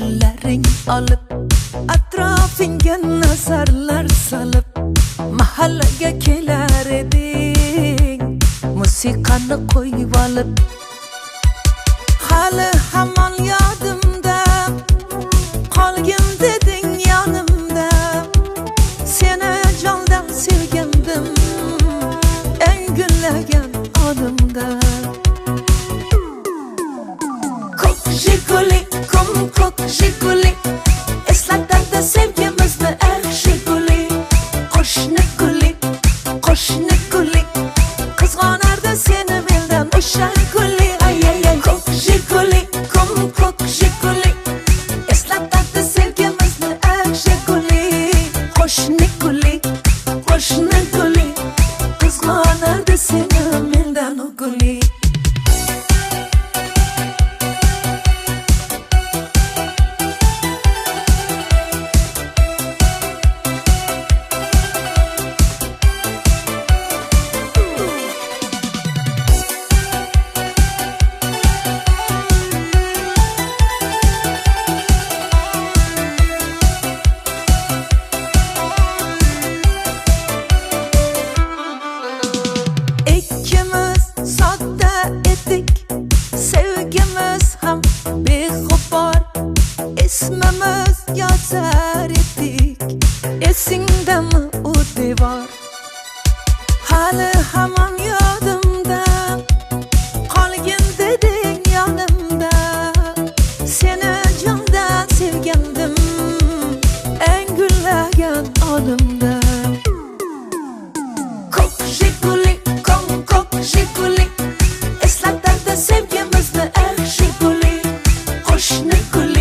qo'llaring olib atrofingga nazarlar solib mahallaga kelar eding musiqani qo'yib olib hali hamon yodimda qolgin deding yonimda seni jondan sevgandim eng gullagan onimda ko'k jiguli ko'k jiguli eslatadi sevgimizni ey jiguli qo'shni guli qizg'onardi seni mendan o'sha guli ay ko'k jiguli ko'k jiguli eslatadi sevgimizni ey jiguli qo'shni guli qizg'onardi seni mendan o guli sevgimiz ham beg'ubor ismimiz yozar edik esingdami u devor hali hamon yodimda qolgin deding yonimda seni jondan sevgandim eng gullagan onimda ko'k jiguli ko'k jiguli eslatadi sevgimizni ey jiguli qo'shni guli